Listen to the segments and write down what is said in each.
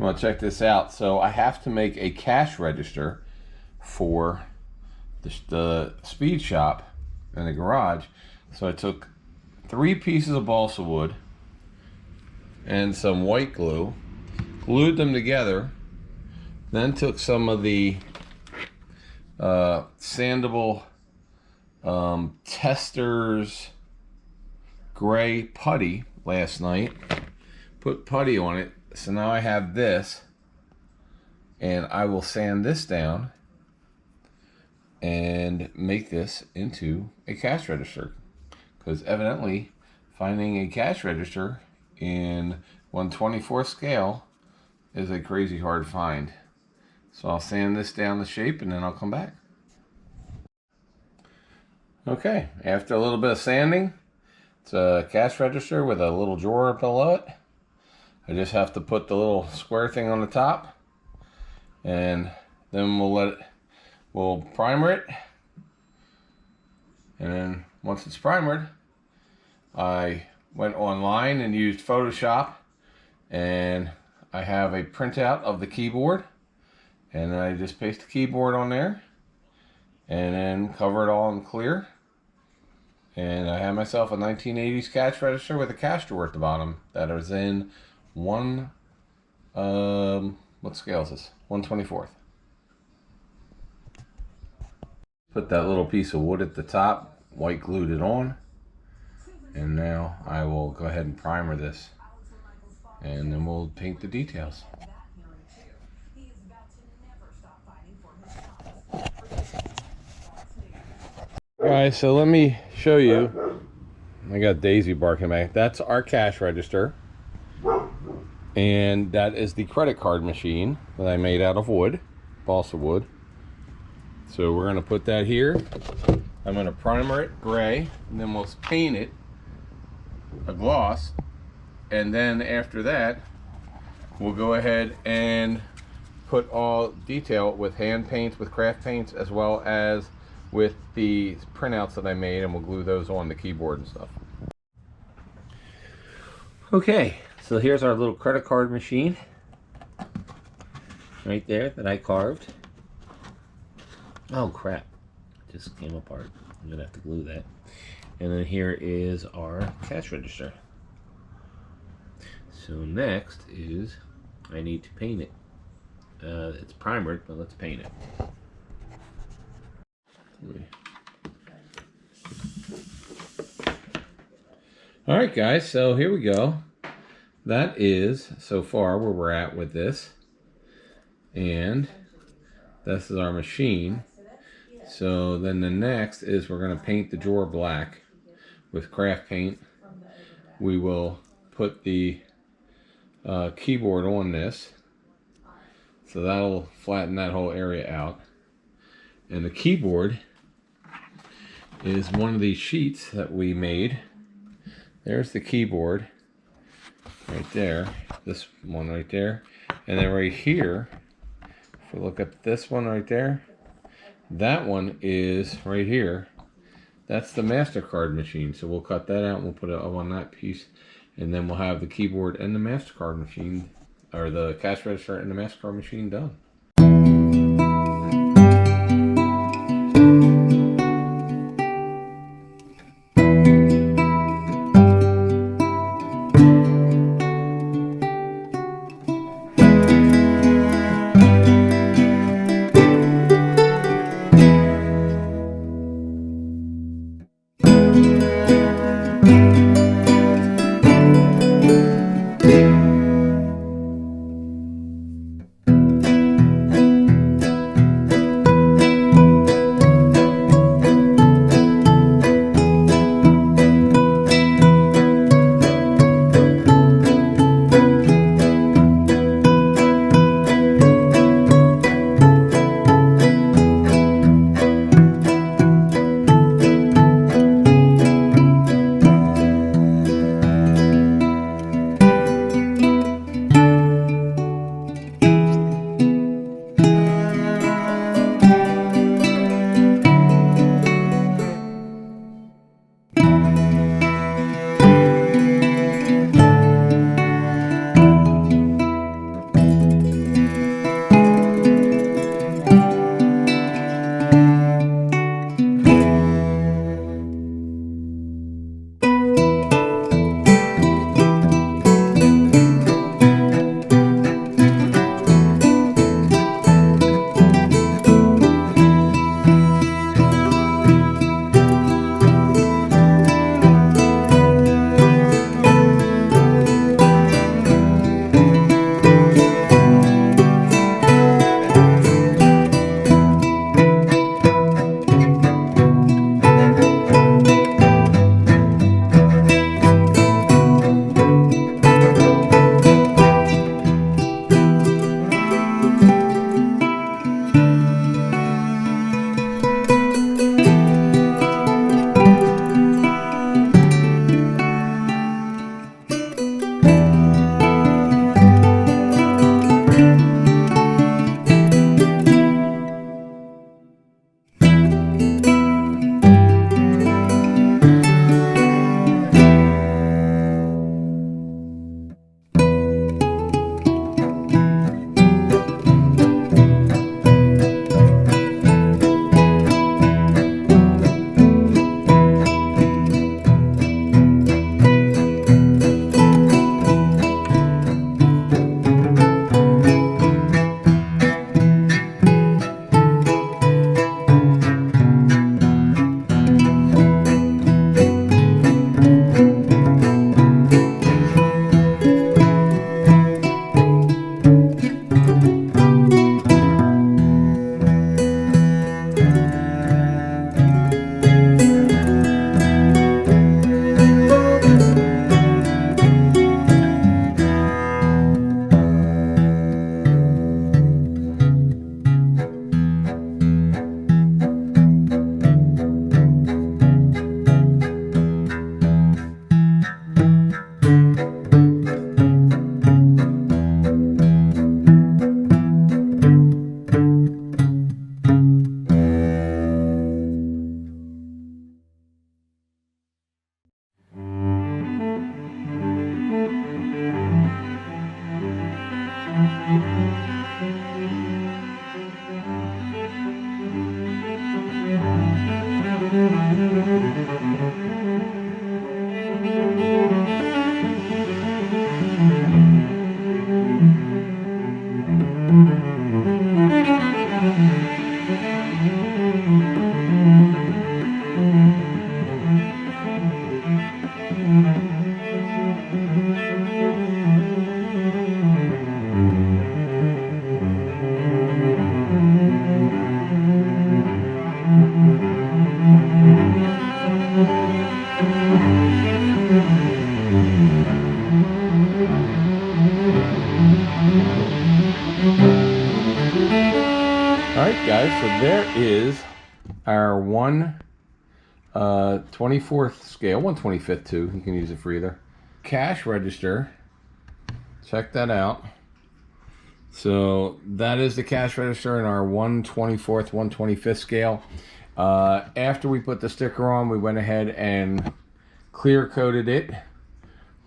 Well, check this out. So I have to make a cash register for the speed shop in the garage. So I took 3 pieces of balsa wood and some white glue, glued them together, then took some of the sandable Testers gray putty last night, put putty on it. So now I have this, and I will sand this down and make this into a cash register, because evidently finding a cash register in 1/24 scale is a crazy hard find. So I'll sand this down the shape and then I'll come back. Okay, after a little bit of sanding, it's a cash register with a little drawer below it. I just have to put the little square thing on the top, and then we'll primer it. And then once it's primered, I went online and used Photoshop, and I have a printout of the keyboard, and I just paste the keyboard on there and then cover it all in clear. And I have myself a 1980s cash register with a cash drawer at the bottom that is in what scale is this? 1/24. Put that little piece of wood at the top, white glued it on, and now I will go ahead and primer this, and then we'll paint the details. Alright, so let me show you. I got Daisy barking back. That's our cash register, and that is the credit card machine that I made out of wood, balsa wood. So we're going to put that here. I'm going to primer it gray, and then we'll paint it a gloss, and then after that we'll go ahead and put all detail with hand paints, with craft paints, as well as with the printouts that I made, and we'll glue those on the keyboard and stuff. Okay, so here's our little credit card machine right there that I carved. Oh crap, it just came apart. I'm gonna have to glue that. And then here is our cash register. So next is I need to paint it. It's primered, but let's paint it. Alright guys, so here we go. That is so far where we're at with this. And this is our machine. So then the next is we're going to paint the drawer black with craft paint. We will put the keyboard on this. So that'll flatten that whole area out. And the keyboard is one of these sheets that we made. There's the keyboard right there, this one right there, and then right here, if we look at this one right there, that one is right here. That's the MasterCard machine. So we'll cut that out and we'll put it on that piece, and then we'll have the keyboard and the MasterCard machine, or the cash register and the MasterCard machine done. Alright guys, so there is our 1/24th scale, 1/25th too, you can use it for either. Cash register, check that out. So that is the cash register in our 1/24th, 1/25th scale. After we put the sticker on, we went ahead and clear coated it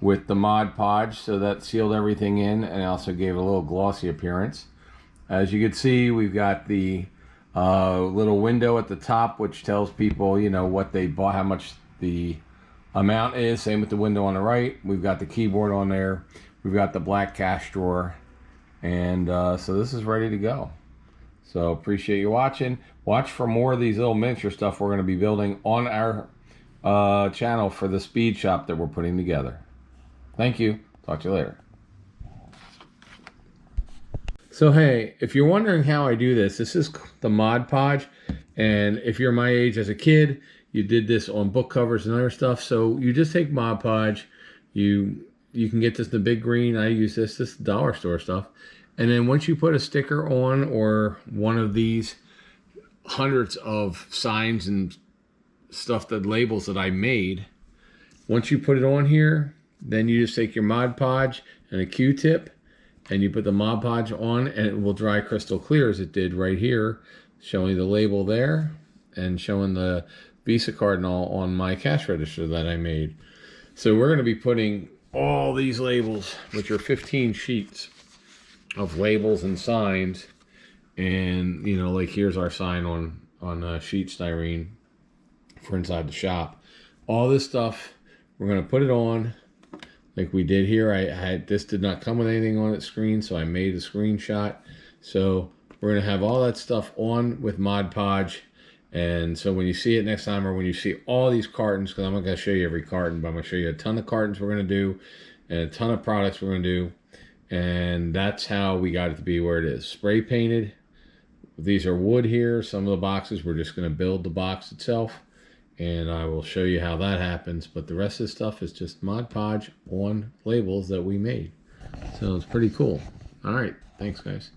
with the Mod Podge, so that sealed everything in and also gave a little glossy appearance. As you can see, we've got the little window at the top, which tells people, you know, what they bought, how much the amount is. Same with the window on the right. We've got the keyboard on there. We've got the black cash drawer. And so this is ready to go. So appreciate you watching. Watch for more of these little miniature stuff we're going to be building on our channel for the speed shop that we're putting together. Thank you. Talk to you later. So hey, if you're wondering how I do this, this is the Mod Podge, and if you're my age as a kid, you did this on book covers and other stuff. So you just take Mod Podge, you can get this in the big green. I use this is dollar store stuff, and then once you put a sticker on or one of these hundreds of signs and stuff, that labels that I made, once you put it on here, then you just take your Mod Podge and a Q-tip, and you put the Mod Podge on, and it will dry crystal clear as it did right here, showing the label there and showing the Visa card and all on my cash register that I made. So we're going to be putting all these labels, which are 15 sheets of labels and signs, and you know, like here's our sign on sheet styrene for inside the shop. All this stuff, we're going to put it on like we did here. This did not come with anything on its screen, so I made a screenshot. So we're going to have all that stuff on with Mod Podge. And so when you see it next time, or when you see all these cartons, because I'm not going to show you every carton, but I'm going to show you a ton of cartons we're going to do, and a ton of products we're going to do. And that's how we got it to be where it is. Spray painted. These are wood here. Some of the boxes, we're just going to build the box itself. And I will show you how that happens. But the rest of the stuff is just Mod Podge on labels that we made. So it's pretty cool. All right. Thanks, guys.